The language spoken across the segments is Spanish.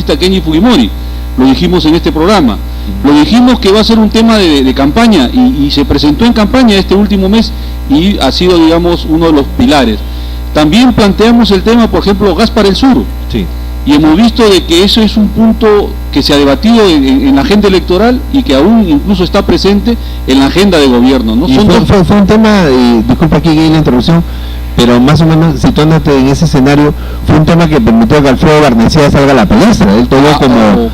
Kenji Fujimori. Lo dijimos en este programa. Lo dijimos que va a ser un tema de campaña y se presentó en campaña este último mes y ha sido, digamos, uno de los pilares. También planteamos el tema, por ejemplo, gas para el sur. Sí. Y hemos visto de que eso es un punto que se ha debatido en la agenda electoral y que aún incluso está presente en la agenda de gobierno, ¿no? Y fue un tema, disculpa aquí la interrupción, pero más o menos situándote en ese escenario, fue un tema que permitió que Alfredo Barnechea salga a la palestra. Él tomó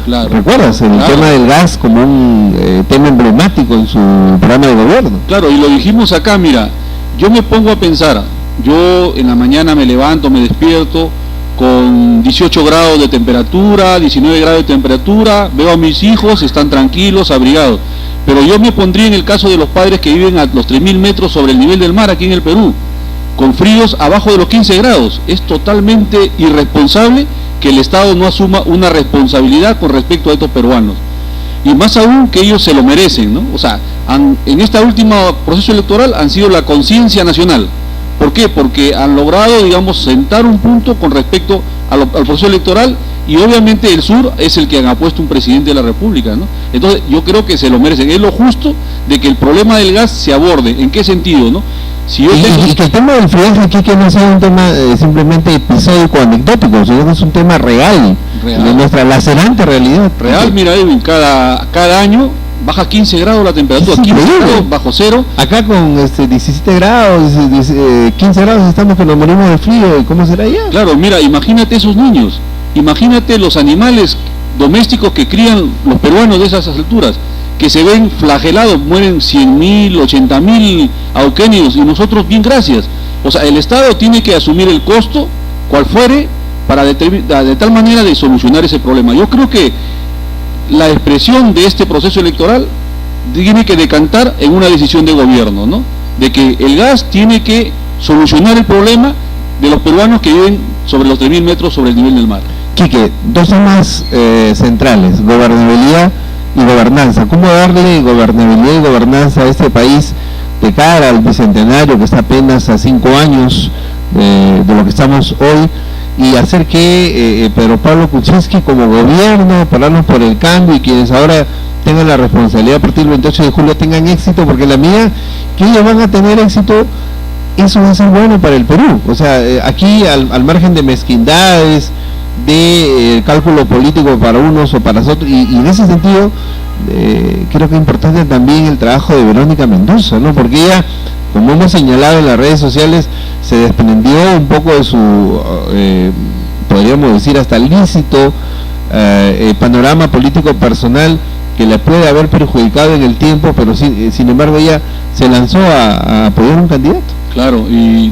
claro, ¿recuerdas? El tema del gas como un tema emblemático en su programa de gobierno. Claro, y lo dijimos acá, mira, yo me pongo a pensar, yo en la mañana me levanto, me despierto con 18 grados de temperatura, 19 grados de temperatura, veo a mis hijos, están tranquilos, abrigados, pero yo me pondría en el caso de los padres que viven a los 3.000 metros sobre el nivel del mar aquí en el Perú, con fríos abajo de los 15 grados. Es totalmente irresponsable que el Estado no asuma una responsabilidad con respecto a estos peruanos, y más aún que ellos se lo merecen, ¿no? O sea, en este último proceso electoral han sido la conciencia nacional. ¿Por qué? Porque han logrado, digamos, sentar un punto con respecto al proceso electoral, y obviamente el sur es el que han puesto un presidente de la República, ¿no? Entonces yo creo que se lo merecen. Es lo justo de que el problema del gas se aborde. ¿En qué sentido, no? Si yo y que el tema del friaje aquí que no sea un tema simplemente episódico o anecdótico, sino que es un tema real, de nuestra lacerante realidad. Real, mira, Edwin, cada año baja 15 grados la temperatura, 15 grados bajo cero. Acá con 17 grados, 15 grados estamos que nos morimos de frío. ¿Y cómo será allá? Claro, mira, imagínate esos niños, imagínate los animales domésticos que crían los peruanos de esas alturas, que se ven flagelados, mueren 100.000, 80.000 auquénidos, y nosotros bien gracias. O sea, el Estado tiene que asumir el costo, cual fuere, para de tal manera de solucionar ese problema. Yo creo que la expresión de este proceso electoral tiene que decantar en una decisión de gobierno, ¿no? De que el gas tiene que solucionar el problema de los peruanos que viven sobre los 3.000 metros sobre el nivel del mar. Quique, dos temas centrales, gobernabilidad y gobernanza. ¿Cómo darle gobernabilidad y gobernanza a este país de cara al bicentenario, que está apenas a 5 años de lo que estamos hoy, y hacer que Pedro Pablo Kuczynski como gobierno, pararnos por el cambio, y quienes ahora tengan la responsabilidad a partir del 28 de julio tengan éxito, porque la medida que ellos van a tener éxito, eso va a ser bueno para el Perú? O sea, aquí al margen de mezquindades, de cálculo político para unos o para otros, y en ese sentido creo que es importante también el trabajo de Verónica Mendoza, ¿no? Porque ella, como hemos señalado en las redes sociales, se desprendió un poco de su, podríamos decir, hasta lícito panorama político personal que le puede haber perjudicado en el tiempo, pero sin embargo ella se lanzó a apoyar un candidato. Claro, y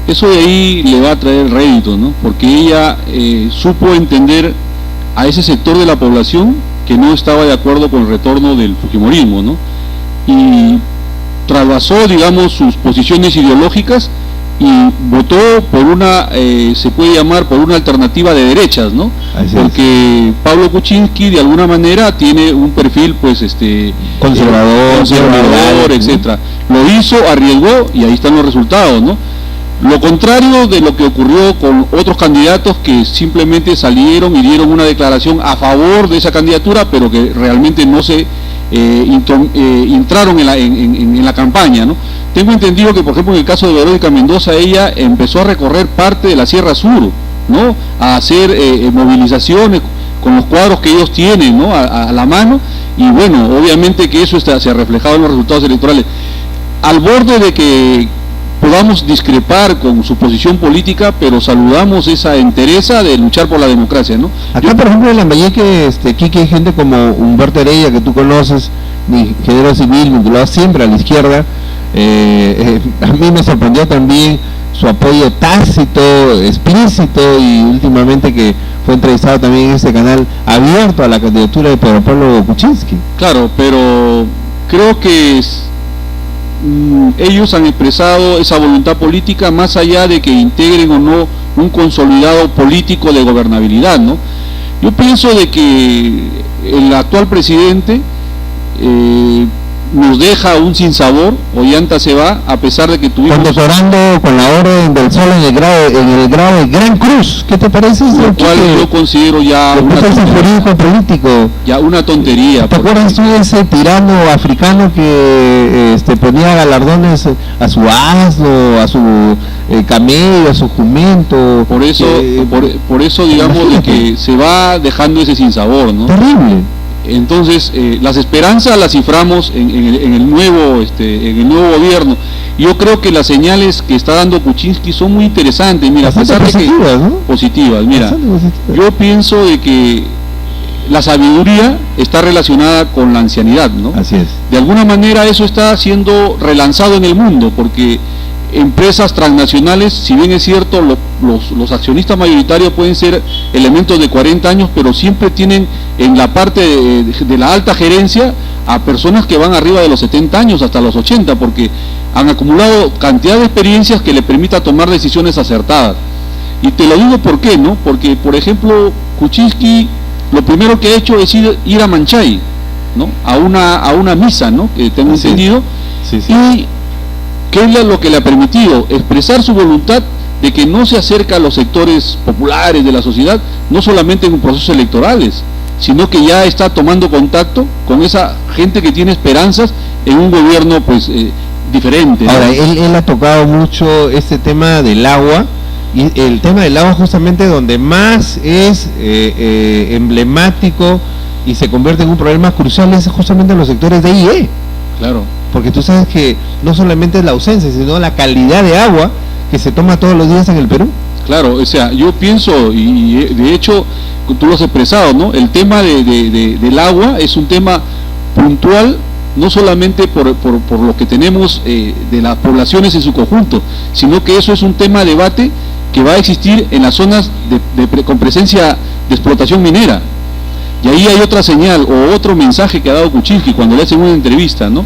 eso de ahí le va a traer rédito, ¿no? Porque ella supo entender a ese sector de la población que no estaba de acuerdo con el retorno del fujimorismo, ¿no? Y trasvasó, digamos, sus posiciones ideológicas y votó por una, se puede llamar, por una alternativa de derechas, ¿no? Porque Pablo Kuczynski de alguna manera tiene un perfil, pues, conservador, etcétera. Lo hizo, arriesgó, y ahí están los resultados, ¿no? Lo contrario de lo que ocurrió con otros candidatos que simplemente salieron y dieron una declaración a favor de esa candidatura, pero que realmente no se entraron en la campaña, ¿no? Tengo entendido que, por ejemplo, en el caso de Verónica Mendoza, ella empezó a recorrer parte de la Sierra Sur, ¿no? A hacer movilizaciones con los cuadros que ellos tienen, ¿no? A la mano, y bueno, obviamente que eso se ha reflejado en los resultados electorales. Al borde de que podamos discrepar con su posición política, pero saludamos esa entereza de luchar por la democracia, ¿no? Acá, por ejemplo, en Lambayeque, Quique, hay gente como Humberto Heredia, que tú conoces, ingeniero civil, vinculado siempre a la izquierda. A mí me sorprendió también su apoyo tácito, explícito, y últimamente que fue entrevistado también en este canal abierto a la candidatura de Pedro Pablo Kuczynski. Claro, pero creo que ellos han expresado esa voluntad política más allá de que integren o no un consolidado político de gobernabilidad, ¿no? Yo pienso de que el actual presidente nos deja un sinsabor. Ollanta se va, a pesar de que tuvimos... Condecorando con la Orden del Sol en el grado de Gran Cruz. ¿Qué te parece eso? Lo cual yo considero ya jurídico político. Ya una tontería. ¿Te acuerdas tú de ese tirano africano que ponía galardones a su asno, a su camello, a su jumento? Por eso, por eso digamos de que se va dejando ese sinsabor, ¿no? Terrible. Entonces, las esperanzas las ciframos en el nuevo gobierno. Yo creo que las señales que está dando Kuczynski son muy interesantes. Mira, bastante a pesar positivas, de que, ¿no? Positivas. Mira, yo pienso de que la sabiduría está relacionada con la ancianidad, ¿no? Así es. De alguna manera eso está siendo relanzado en el mundo, porque empresas transnacionales, si bien es cierto, los accionistas mayoritarios pueden ser elementos de 40 años, pero siempre tienen en la parte de la alta gerencia a personas que van arriba de los 70 años hasta los 80, porque han acumulado cantidad de experiencias que le permita tomar decisiones acertadas. Y te lo digo por qué, ¿no? Porque, por ejemplo, Kuczynski lo primero que ha hecho es ir a Manchay, ¿no? A una misa, ¿no? Que tengo entendido. Sí. Y ¿qué es lo que le ha permitido? Expresar su voluntad de que no se acerca a los sectores populares de la sociedad, no solamente en procesos electorales, sino que ya está tomando contacto con esa gente que tiene esperanzas en un gobierno pues diferente, ¿no? Ahora, él ha tocado mucho este tema del agua, y el tema del agua justamente donde más es emblemático y se convierte en un problema crucial es justamente en los sectores de IE. Claro. Porque tú sabes que no solamente es la ausencia, sino la calidad de agua que se toma todos los días en el Perú. Claro, o sea, yo pienso, y de hecho tú lo has expresado, ¿no? El tema del agua es un tema puntual, no solamente por lo que tenemos de las poblaciones en su conjunto, sino que eso es un tema de debate que va a existir en las zonas con presencia de explotación minera. Y ahí hay otra señal o otro mensaje que ha dado Kuczynski cuando le hacen una entrevista, ¿no?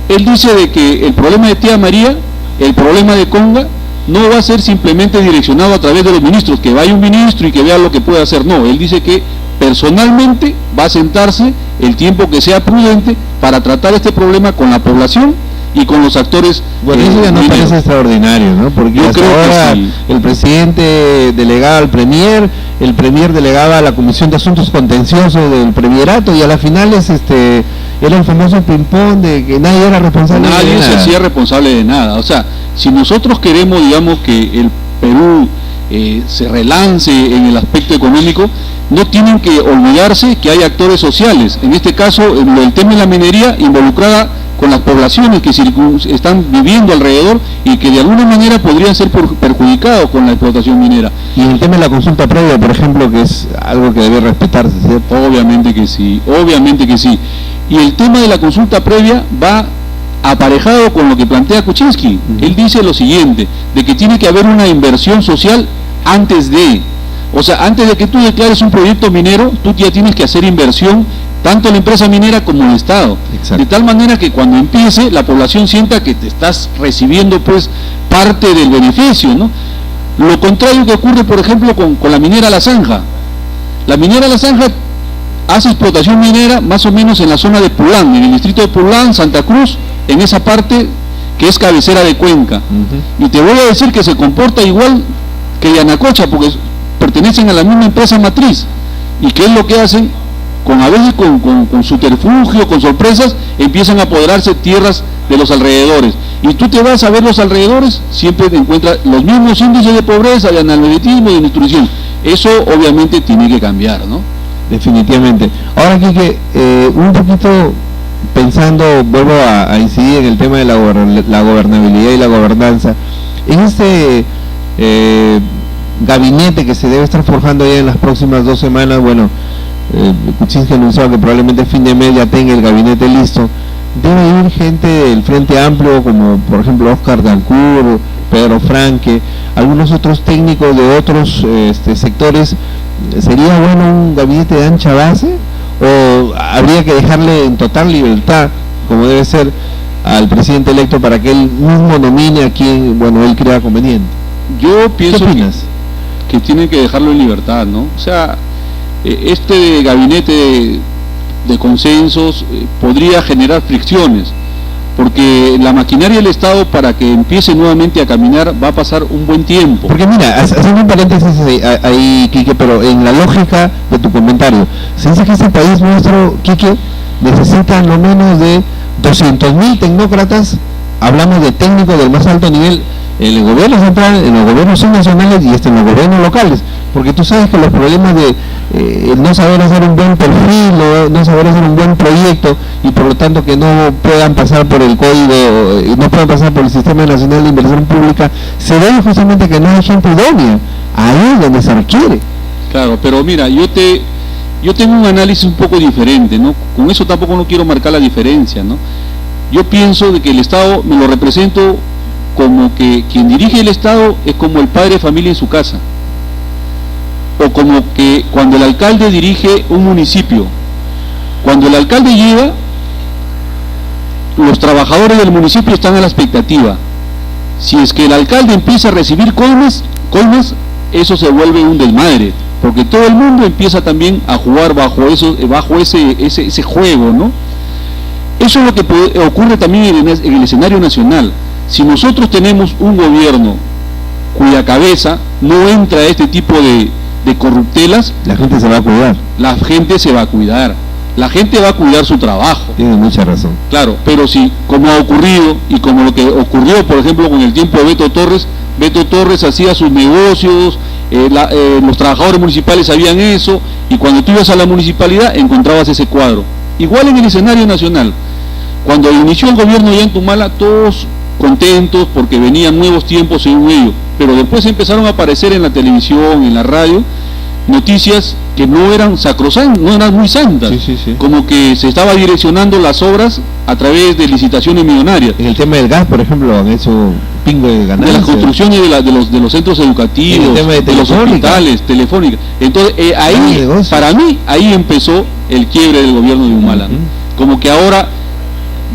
Él dice de que el problema de Tía María, el problema de Conga, no va a ser simplemente direccionado a través de los ministros, que vaya un ministro y que vea lo que puede hacer. No, él dice que personalmente va a sentarse el tiempo que sea prudente para tratar este problema con la población y con los actores. Bueno, eso ya no parece extraordinario, ¿no? Porque yo hasta creo ahora que sí. El presidente delegaba al premier, el premier delegaba a la Comisión de Asuntos Contenciosos del Premierato, y a la final era el famoso ping-pong de que nadie era responsable de nada. Nadie se hacía responsable de nada. O sea, si nosotros queremos, digamos, que el Perú se relance en el aspecto económico, no tienen que olvidarse que hay actores sociales. En este caso, el tema de la minería involucrada con las poblaciones que están viviendo alrededor y que de alguna manera podrían ser perjudicados con la explotación minera. Y el tema de la consulta previa, por ejemplo, que es algo que debe respetarse, ¿cierto? Obviamente que sí, obviamente que sí. Y el tema de la consulta previa va aparejado con lo que plantea Kuczynski. Él dice lo siguiente, de que tiene que haber una inversión social antes de... O sea, antes de que tú declares un proyecto minero, tú ya tienes que hacer inversión, tanto en la empresa minera como en el Estado. Exacto. De tal manera que cuando empiece, la población sienta que te estás recibiendo pues parte del beneficio, ¿no? Lo contrario que ocurre, por ejemplo, con la minera La Zanja. La minera La Zanja hace explotación minera más o menos en la zona de Pulán, en el distrito de Pulán, Santa Cruz, en esa parte que es cabecera de Cuenca. Y te voy a decir que se comporta igual que Yanacocha, porque pertenecen a la misma empresa matriz. ¿Y qué es lo que hacen? A veces con subterfugio, con sorpresas, empiezan a apoderarse tierras de los alrededores. Y tú te vas a ver los alrededores, siempre te encuentras los mismos índices de pobreza, de analfabetismo, de nutrición. Eso obviamente tiene que cambiar, ¿no? Definitivamente. Ahora, Quique, un poquito pensando, vuelvo a incidir en el tema de la gobernabilidad y la gobernanza. En este gabinete que se debe estar forjando ya en las próximas 2 semanas, bueno, Kuczynski anunció que probablemente a fin de mes ya tenga el gabinete listo. Debe ir gente del Frente Amplio, como por ejemplo Oscar Dancourt, Pedro Franque, algunos otros técnicos de otros sectores. ¿Sería bueno un gabinete de ancha base o habría que dejarle en total libertad, como debe ser, al presidente electo para que él mismo nomine a quien, bueno, él crea conveniente? Yo pienso ¿Qué opinas? que tienen que dejarlo en libertad, ¿no? O sea, este gabinete de consensos, podría generar fricciones, porque la maquinaria del Estado, para que empiece nuevamente a caminar, va a pasar un buen tiempo. Porque mira, haciendo un paréntesis ahí, Quique, pero en la lógica de tu comentario, se dice que este país nuestro, Quique, necesita no menos de 200.000 tecnócratas, hablamos de técnicos del más alto nivel, en el gobierno central, en los gobiernos subnacionales y en los gobiernos locales, porque tú sabes que los problemas de no saber hacer un buen perfil, no saber hacer un buen proyecto y por lo tanto que no puedan pasar por el código, no puedan pasar por el Sistema Nacional de Inversión Pública, se debe justamente que no hay gente idónea, ahí es donde se requiere. Claro, pero mira, yo tengo un análisis un poco diferente, ¿no? Con eso tampoco no quiero marcar la diferencia, ¿no? Yo pienso de que el Estado me lo represento como que quien dirige el Estado es como el padre de familia en su casa, o como que cuando el alcalde dirige un municipio, cuando el alcalde llega, los trabajadores del municipio están a la expectativa. Si es que el alcalde empieza a recibir coimas, eso se vuelve un desmadre, porque todo el mundo empieza también a jugar bajo ese juego, ¿no? Eso es lo que ocurre también en el escenario nacional. Si nosotros tenemos un gobierno cuya cabeza no entra a este tipo de corruptelas, la gente se va a cuidar. La gente se va a cuidar. La gente va a cuidar su trabajo. Tiene mucha razón. Claro, pero si, como ha ocurrido, y como lo que ocurrió, por ejemplo, con el tiempo de Beto Torres hacía sus negocios, los trabajadores municipales sabían eso, y cuando tú ibas a la municipalidad encontrabas ese cuadro. Igual en el escenario nacional. Cuando inició el gobierno de Ollantumala, todos contentos porque venían nuevos tiempos según ellos, pero después empezaron a aparecer en la televisión, en la radio, noticias que no eran sacrosantas, no eran muy santas, sí. Como que se estaba direccionando las obras a través de licitaciones millonarias. En el tema del gas, por ejemplo, han hecho pingo de ganancias. De las construcciones de los centros educativos, de los hospitales, telefónicas. Entonces, ahí, para mí, ahí empezó el quiebre del gobierno de Humala. Como que ahora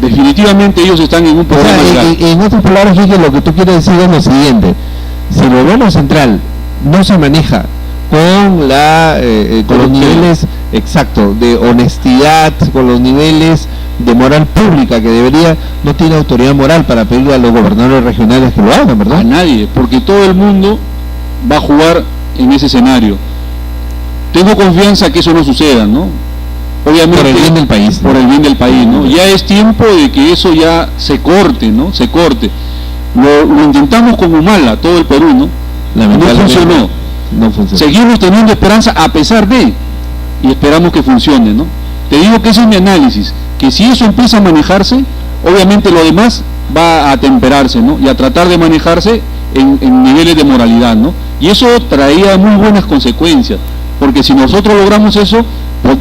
definitivamente ellos están en un problema grave. En otras palabras, Quique, lo que tú quieres decir es lo siguiente: si el gobierno central no se maneja con los niveles exactos de honestidad, con los niveles de moral pública que debería, no tiene autoridad moral para pedirle a los gobernadores regionales que lo hagan, ¿verdad? A nadie, porque todo el mundo va a jugar en ese escenario. Tengo confianza que eso no suceda, ¿no? Obviamente, por el bien del país, ¿no? Por el bien del país, ¿no? Ya es tiempo de que eso ya se corte, ¿no? Se corte. Lo intentamos con Humala, todo el Perú, ¿no? No funcionó. No funcionó. Seguimos teniendo esperanza a pesar de, y esperamos que funcione, ¿no? Te digo que ese es mi análisis, que si eso empieza a manejarse, obviamente lo demás va a temperarse, ¿no? Y a tratar de manejarse en niveles de moralidad, ¿no? Y eso traía muy buenas consecuencias, porque si nosotros logramos eso,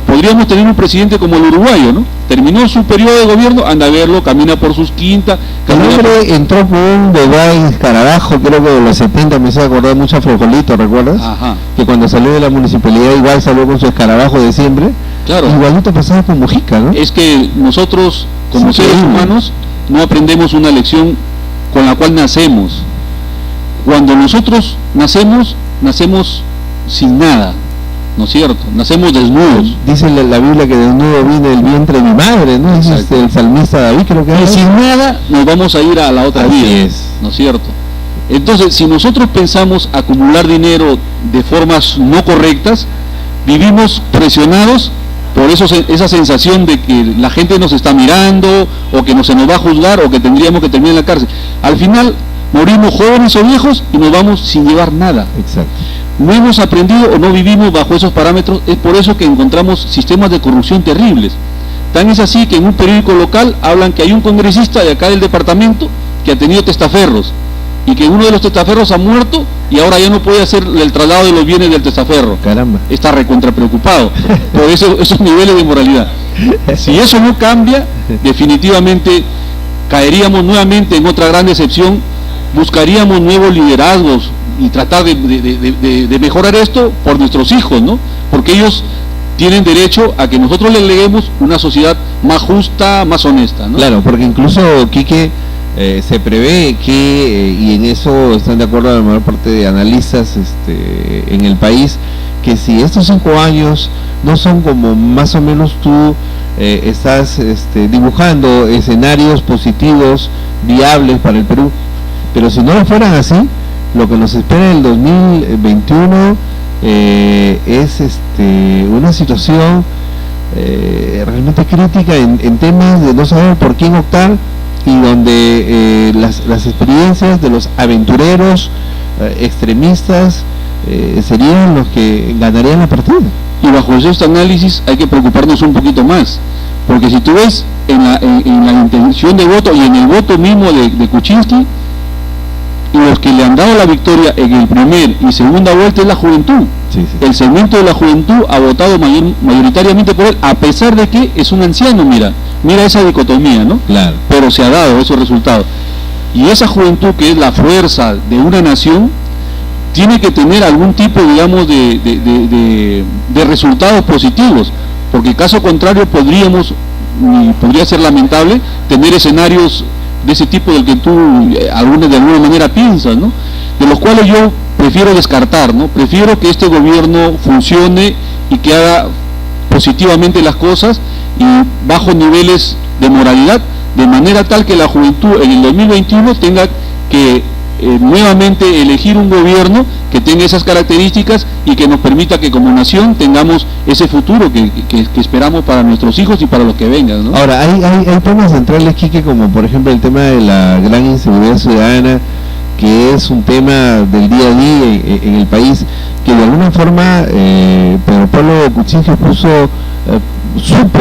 podríamos tener un presidente como el uruguayo, ¿no? Terminó su periodo de gobierno, anda a verlo, camina por sus quintas. El hombre entró con un Dubái escarabajo, creo que de los 70, me hizo acordar mucho a Frejolito, ¿recuerdas? Ajá. Que cuando salió de la municipalidad igual salió con su escarabajo de siempre. Claro. Igualito pasaba con Mujica, ¿no? Es que nosotros, como seres humanos, no aprendemos una lección con la cual nacemos. Cuando nosotros nacemos sin nada, ¿no es cierto? Nacemos desnudos. Dice la Biblia que desnudo vine del vientre de mi madre, ¿no? Es el salmista David, creo que es. Y sin nada nos vamos a ir a la otra vida, ¿no es cierto? Entonces, si nosotros pensamos acumular dinero de formas no correctas, vivimos presionados por esa sensación de que la gente nos está mirando, o que se nos va a juzgar, o que tendríamos que terminar en la cárcel. Al final, morimos jóvenes o viejos y nos vamos sin llevar nada. Exacto. No hemos aprendido o no vivimos bajo esos parámetros, es por eso que encontramos sistemas de corrupción terribles. Tan es así que en un periódico local hablan que hay un congresista de acá del departamento que ha tenido testaferros, y que uno de los testaferros ha muerto y ahora ya no puede hacer el traslado de los bienes del testaferro. Caramba. Está recontra preocupado por esos niveles de moralidad. Si eso no cambia, definitivamente caeríamos nuevamente en otra gran decepción, buscaríamos nuevos liderazgos y tratar de mejorar esto por nuestros hijos, ¿no? Porque ellos tienen derecho a que nosotros les leguemos una sociedad más justa, más honesta, ¿no? Claro, porque incluso, Quique, se prevé que, y en eso están de acuerdo la mayor parte de analistas en el país, que si estos 5 años no son como más o menos tú estás dibujando escenarios positivos, viables para el Perú, pero si no lo fueran así, lo que nos espera en el 2021 es una situación realmente crítica en temas de no saber por quién optar, y donde las experiencias de los aventureros extremistas serían los que ganarían la partida. Y bajo este análisis hay que preocuparnos un poquito más, porque si tú ves en la intención de voto y en el voto mismo de Kuczynski, los que le han dado la victoria en el primer y segunda vuelta es la juventud. Sí. El segmento de la juventud ha votado mayoritariamente por él, a pesar de que es un anciano. Mira esa dicotomía, ¿no? Claro. Pero se ha dado esos resultados. Y esa juventud, que es la fuerza de una nación, tiene que tener algún tipo, digamos, de resultados positivos, porque caso contrario podría ser lamentable tener escenarios de ese tipo del que tú de alguna manera piensas, ¿no? De los cuales yo prefiero descartar, ¿no? Prefiero que este gobierno funcione y que haga positivamente las cosas y bajo niveles de moralidad, de manera tal que la juventud en el 2021 tenga que nuevamente elegir un gobierno que tenga esas características y que nos permita que como nación tengamos ese futuro que esperamos para nuestros hijos y para los que vengan, ¿no? Ahora, hay temas centrales, Quique, como por ejemplo el tema de la gran inseguridad ciudadana, que es un tema del día a día en el país, que de alguna forma Pedro Pablo Kuczynski supo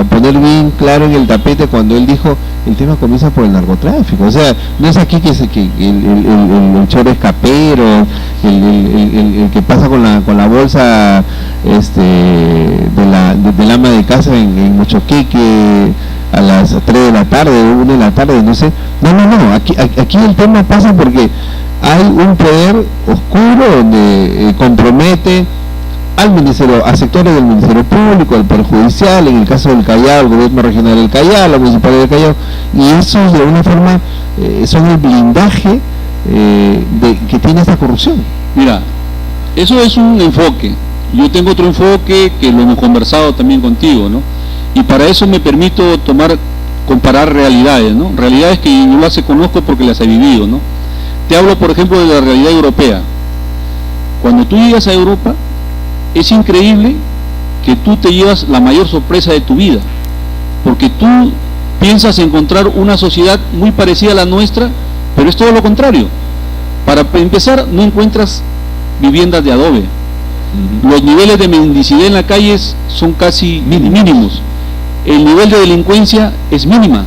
poner bien claro en el tapete cuando él dijo: el tema comienza por el narcotráfico. O sea, no es aquí que el choro escapero, el que pasa con la bolsa del ama de casa en Mochoqueque a las 3 de la tarde, 1 de la tarde, no sé. No, aquí el tema pasa porque hay un poder oscuro donde compromete a sectores del Ministerio Público, al Poder Judicial, en el caso del Callao, el Gobierno Regional del Callao, la Municipalidad del Callao, y esos de alguna forma son el blindaje que tiene esta corrupción. Mira, eso es un enfoque. Yo tengo otro enfoque que lo hemos conversado también contigo, ¿no? Y para eso me permito comparar realidades, ¿no? Realidades que yo las conozco porque las he vivido, ¿no? Te hablo, por ejemplo, de la realidad europea. Cuando tú llegas a Europa, es increíble que tú te llevas la mayor sorpresa de tu vida, porque tú piensas encontrar una sociedad muy parecida a la nuestra, pero es todo lo contrario. Para empezar, no encuentras viviendas de adobe. Los niveles de mendicidad en las calles son casi mínimos. El nivel de delincuencia es mínima.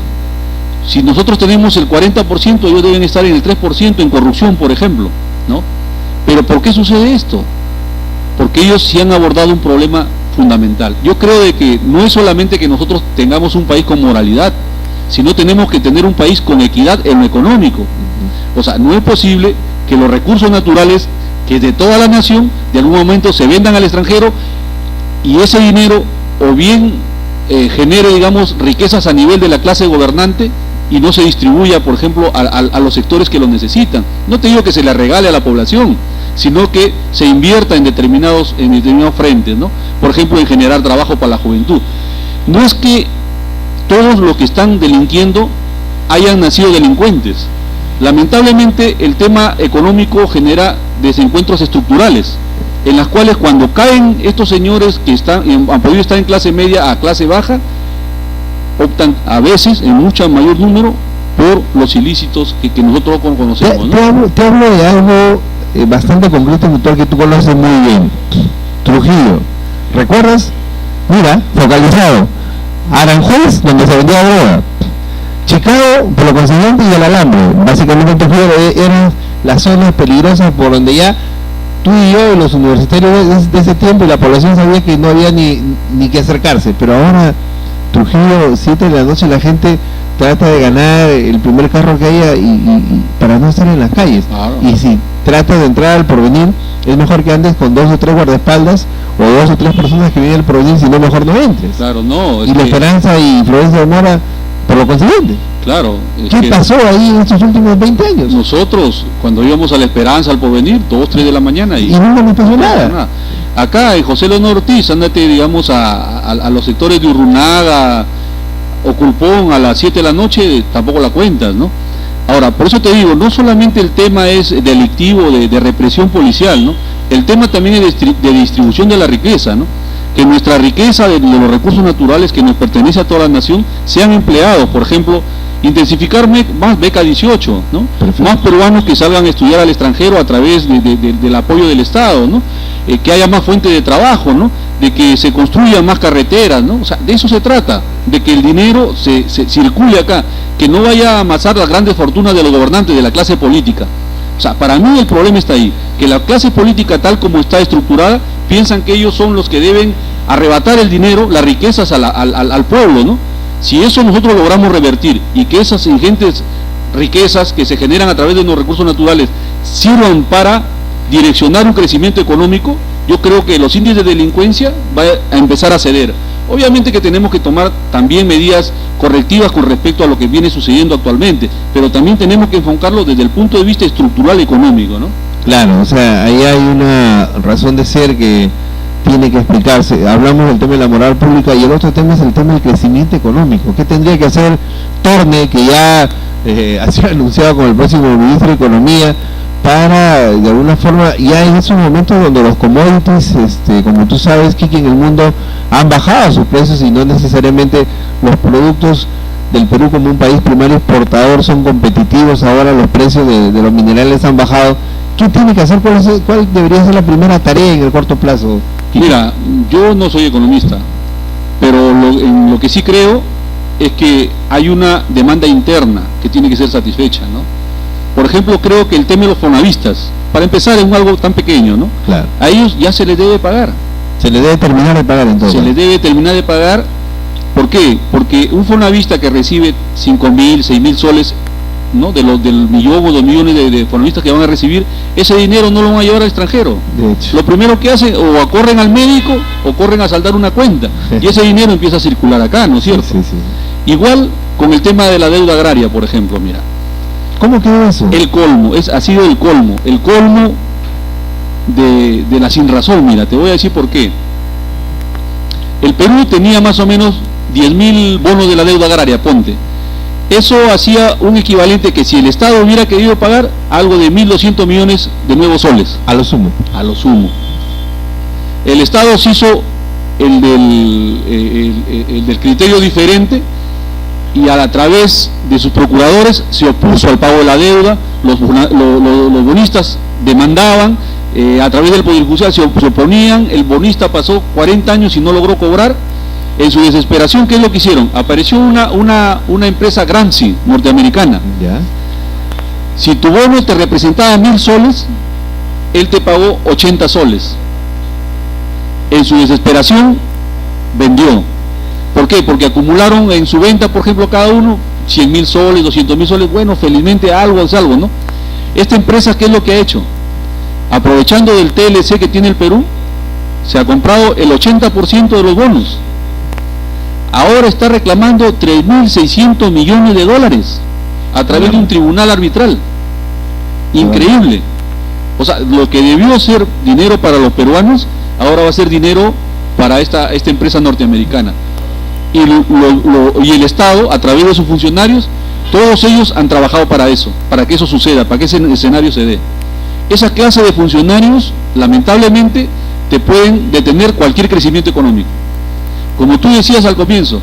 Si nosotros tenemos el 40%, ellos deben estar en el 3% en corrupción, por ejemplo, ¿no? Pero ¿por qué sucede esto? Porque ellos sí han abordado un problema fundamental. Yo creo de que no es solamente que nosotros tengamos un país con moralidad, sino tenemos que tener un país con equidad en lo económico. O sea, no es posible que los recursos naturales que de toda la nación de algún momento se vendan al extranjero y ese dinero o bien genere, digamos, riquezas a nivel de la clase gobernante y no se distribuya, por ejemplo, a los sectores que lo necesitan. No te digo que se le regale a la población, sino que se invierta en determinados frentes, ¿no? Por ejemplo, en generar trabajo para la juventud. No es que todos los que están delinquiendo hayan nacido delincuentes. Lamentablemente el tema económico genera desencuentros estructurales, en las cuales cuando caen estos señores que han podido estar en clase media a clase baja, optan a veces, en mucho mayor número, por los ilícitos que nosotros conocemos, ¿no? Te hablo de algo bastante concreto y puntual que tú conoces muy bien. Trujillo, ¿recuerdas? Mira, focalizado. Aranjuez, donde se vendía droga. Chicago, por lo consiguiente, y el Alambre. Básicamente Trujillo eran las zonas peligrosas por donde ya tú y yo, los universitarios de ese tiempo, y la población sabía que no había ni que acercarse. Pero ahora Trujillo, 7 de la noche, la gente trata de ganar el primer carro que haya y para no estar en las calles. Claro. Y si trata de entrar al Porvenir, es mejor que andes con 2 o 3 guardaespaldas o 2 o 3 personas que viven al Porvenir, si no, mejor no entres. Claro, no. Y la Esperanza y Florencia de Mora, por lo consiguiente. Claro. ¿Qué pasó ahí en estos últimos 20 años? Nosotros, cuando íbamos a la Esperanza, al Porvenir, 2, 3 de la mañana y nunca nos pasó nada. Acá en José Leonor Ortiz, ándate, digamos, a los sectores de Urrunaga o Culpón a las 7 de la noche, tampoco la cuentas, ¿no? Ahora, por eso te digo, no solamente el tema es delictivo de represión policial, ¿no? El tema también es de distribución de la riqueza, ¿no? Que nuestra riqueza de los recursos naturales que nos pertenece a toda la nación sean empleados, por ejemplo, intensificar más beca 18, ¿no? Perfecto. Más peruanos que salgan a estudiar al extranjero a través del apoyo del Estado, ¿no? Que haya más fuentes de trabajo, ¿no? De que se construyan más carreteras, ¿no? O sea, de eso se trata, de que el dinero se circule acá, que no vaya a amasar las grandes fortunas de los gobernantes, de la clase política. O sea, para mí el problema está ahí, que la clase política tal como está estructurada, piensan que ellos son los que deben arrebatar el dinero, las riquezas al pueblo, ¿no? Si eso nosotros logramos revertir y que esas ingentes riquezas que se generan a través de los recursos naturales sirvan para direccionar un crecimiento económico, yo creo que los índices de delincuencia van a empezar a ceder. Obviamente que tenemos que tomar también medidas correctivas con respecto a lo que viene sucediendo actualmente, pero también tenemos que enfocarlo desde el punto de vista estructural económico, ¿no? Claro, o sea, ahí hay una razón de ser que tiene que explicarse. Hablamos del tema de la moral pública y el otro tema es el tema del crecimiento económico. ¿Qué tendría que hacer Torne, que ya ha sido anunciado como el próximo ministro de Economía, para, de alguna forma, ya en esos momentos donde los commodities, como tú sabes, Kiki, en el mundo han bajado sus precios y no necesariamente los productos del Perú como un país primario exportador son competitivos, ahora los precios de los minerales han bajado? ¿Qué tiene que hacer? ¿Cuál debería ser la primera tarea en el corto plazo, Kiki? Mira, yo no soy economista, pero en lo que sí creo es que hay una demanda interna que tiene que ser satisfecha, ¿no? Por ejemplo, creo que el tema de los fonavistas, para empezar, es algo tan pequeño, ¿no? Claro. A ellos ya se les debe pagar. Se les debe terminar de pagar entonces. Se les debe terminar de pagar. ¿Por qué? Porque un fonavista que recibe 5.000, 6.000 soles, ¿no? Del millón o 2 millones de fonavistas que van a recibir, ese dinero no lo van a llevar al extranjero. De hecho. Lo primero que hacen, o corren al médico, o corren a saldar una cuenta. Y ese dinero empieza a circular acá, ¿no es cierto? Sí, sí. Igual con el tema de la deuda agraria, por ejemplo, mira. ¿Cómo quedó eso? El colmo, ha sido el colmo de la sinrazón. Mira, te voy a decir por qué. El Perú tenía más o menos 10.000 bonos de la deuda agraria, ponte. Eso hacía un equivalente que si el Estado hubiera querido pagar algo de 1.200 millones de nuevos soles. A lo sumo. A lo sumo. El Estado se hizo el del criterio diferente y a través de sus procuradores se opuso al pago de la deuda. Los bonistas demandaban, a través del Poder Judicial se oponían, el bonista pasó 40 años y no logró cobrar. En su desesperación, ¿qué es lo que hicieron? Apareció una empresa Gramsci, norteamericana. ¿Ya? Si tu bono te representaba 1.000 soles, él te pagó 80 soles. En su desesperación, vendió. ¿Por qué? Porque acumularon en su venta, por ejemplo, cada uno 100.000 soles, 200.000 soles. Bueno, felizmente algo es algo, ¿no? Esta empresa, ¿qué es lo que ha hecho? Aprovechando del TLC que tiene el Perú, se ha comprado el 80% de los bonos. Ahora está reclamando 3.600 millones de dólares a través de un tribunal arbitral. Increíble. O sea, lo que debió ser dinero para los peruanos, ahora va a ser dinero para esta empresa norteamericana. Y el Estado, a través de sus funcionarios, todos ellos han trabajado para eso, para que eso suceda, para que ese escenario se dé. Esa clase de funcionarios, lamentablemente, te pueden detener cualquier crecimiento económico. Como tú decías al comienzo,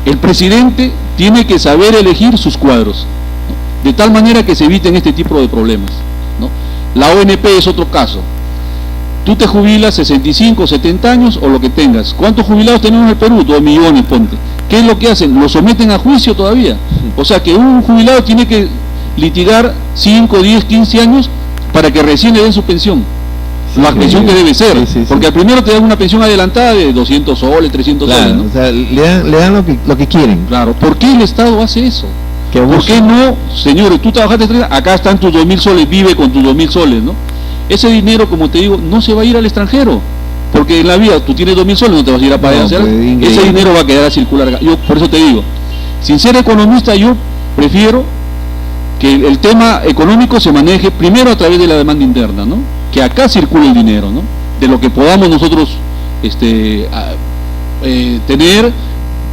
el presidente tiene que saber elegir sus cuadros, ¿no? De tal manera que se eviten este tipo de problemas, ¿no? La ONP es otro caso. Tú te jubilas 65, 70 años o lo que tengas. ¿Cuántos jubilados tenemos en el Perú? 2 millones, ponte. ¿Qué es lo que hacen? Lo someten a juicio todavía. O sea que un jubilado tiene que litigar 5, 10, 15 años para que recién le den su pensión. La pensión que debe ser, porque al primero te dan una pensión adelantada de 200 soles, 300 soles, ¿no? O sea, le dan lo que quieren. Claro, ¿por qué el Estado hace eso? ¿Por qué no, señores, tú trabajaste, acá están tus 2.000 soles, vive con tus 2.000 soles, ¿no? Ese dinero, como te digo, no se va a ir al extranjero, porque en la vida tú tienes 2.000 soles, no te vas a ir a pagar, ese dinero va a quedar a circular. Yo por eso te digo, sin ser economista, yo prefiero que el tema económico se maneje primero a través de la demanda interna, ¿no? Que acá circule el dinero, ¿no? de lo que podamos nosotros tener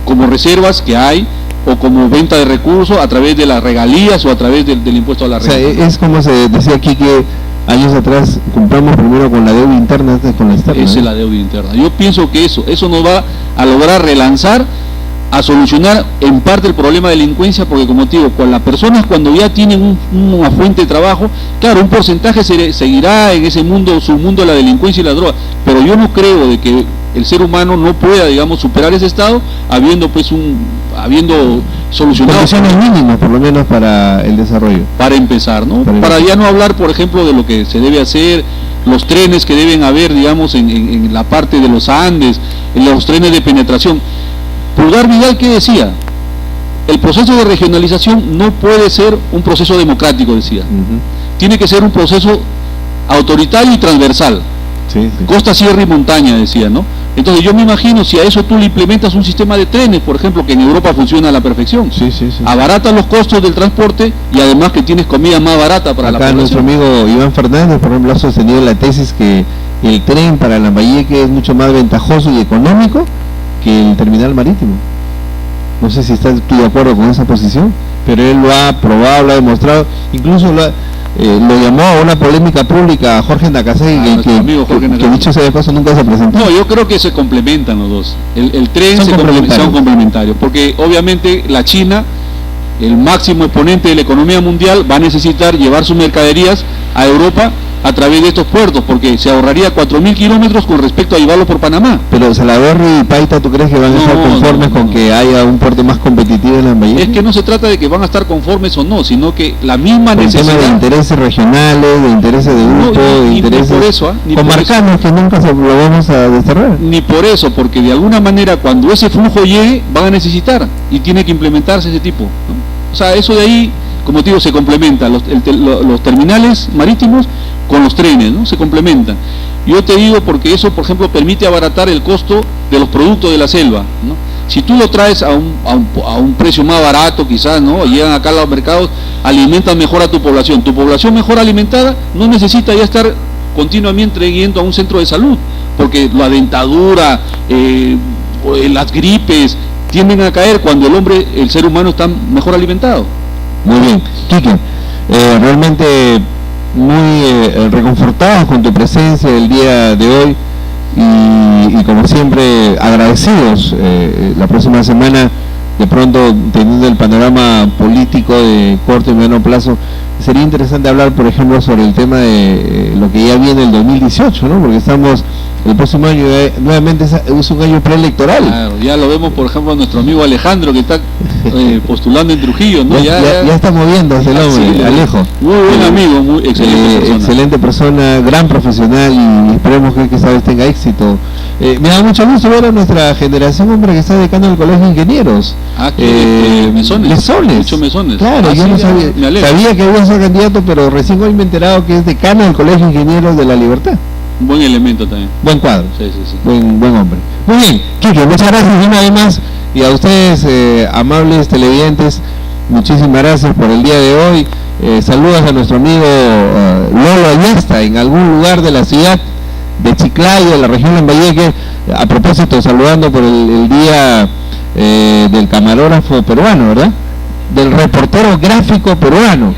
como reservas que hay, o como venta de recursos a través de las regalías o a través del impuesto a la renta. O sea, es como se decía aquí que años atrás compramos primero con la deuda interna antes con la externa. Esa es la deuda interna. Yo pienso que eso nos va a lograr relanzar, a solucionar en parte el problema de delincuencia, porque como te digo, con las personas cuando ya tienen una fuente de trabajo, claro, un porcentaje seguirá en ese mundo, su mundo de la delincuencia y la droga, pero yo no creo de que el ser humano no pueda, digamos, superar ese estado habiendo solucionado condiciones mínimas por lo menos para el desarrollo. Para empezar, ¿no? Para ya no hablar, por ejemplo, de lo que se debe hacer, los trenes que deben haber, digamos, en la parte de los Andes, en los trenes de penetración. Pulgar Vidal, ¿qué decía? El proceso de regionalización no puede ser un proceso democrático, decía. Tiene que ser un proceso autoritario y transversal. Sí. Costa, sierra y montaña, decía, ¿no? Entonces yo me imagino, si a eso tú le implementas un sistema de trenes, por ejemplo, que en Europa funciona a la perfección, abarata los costos del transporte y además que tienes comida más barata para la población. Nuestro amigo Iván Fernández, por ejemplo, ha sostenido la tesis que el tren para Lambayeque es mucho más ventajoso y económico que el terminal marítimo. No sé si estás tú de acuerdo con esa posición, pero él lo ha probado, lo ha demostrado, incluso lo llamó a una polémica pública a Jorge Nakasei, que dicho sea de paso nunca se presentó. No, yo creo que se complementan los dos. El tren son complementarios, porque obviamente la China, el máximo exponente de la economía mundial, va a necesitar llevar sus mercaderías a Europa a través de estos puertos, porque se ahorraría 4.000 kilómetros con respecto a llevarlo por Panamá. Pero Salaverry y Paita, ¿tú crees que van a estar conformes con que haya un puerto más competitivo en Lambayeque? Es que no se trata de que van a estar conformes o no, sino que la misma necesidad... tema de intereses regionales, de intereses de grupo, de intereses comarcanos que nunca lo vamos a desterrar. Ni por eso, porque de alguna manera cuando ese flujo llegue, van a necesitar y tiene que implementarse ese tipo, ¿no? O sea, eso de ahí, como te digo, se complementa, los terminales marítimos con los trenes, ¿no? Se complementan. Yo te digo porque eso, por ejemplo, permite abaratar el costo de los productos de la selva, ¿no? Si tú lo traes a un precio más barato, quizás, ¿no? Llegan acá a los mercados, alimentan mejor a tu población mejor alimentada no necesita ya estar continuamente yendo a un centro de salud, porque la dentadura, las gripes tienden a caer cuando el ser humano está mejor alimentado. Muy bien, Quique, realmente muy reconfortados con tu presencia el día de hoy y como siempre agradecidos. La próxima semana, de pronto, teniendo el panorama político de corto y mediano plazo, sería interesante hablar, por ejemplo, sobre el tema de lo que ya viene el 2018, ¿no? Porque estamos, el próximo año nuevamente es un año preelectoral. Claro, ya lo vemos, por ejemplo, a nuestro amigo Alejandro, que está postulando en Trujillo, ¿no? Ya está moviéndose el hombre, sí, Alejo. Muy buen amigo, muy excelente persona, gran profesional, y esperemos que esa vez tenga éxito. Me da mucho gusto ver a nuestra generación, hombre, que está dedicando al Colegio de Ingenieros. Mesones. Muchos Mesones. Claro, yo no sabía. Sabía que había sido candidato, pero recién hoy me he enterado que es decano del Colegio de Ingenieros de La Libertad. Un buen elemento también. Buen cuadro. Sí. Buen hombre. Muy bien, Quique, muchas gracias una vez más. Y a ustedes, amables televidentes, muchísimas gracias por el día de hoy. Saludos a nuestro amigo Lolo Ayasta, en algún lugar de la ciudad de Chiclayo, de la región Lambayeque. A propósito, saludando por el día del camarógrafo peruano, ¿verdad? Del reportero gráfico peruano.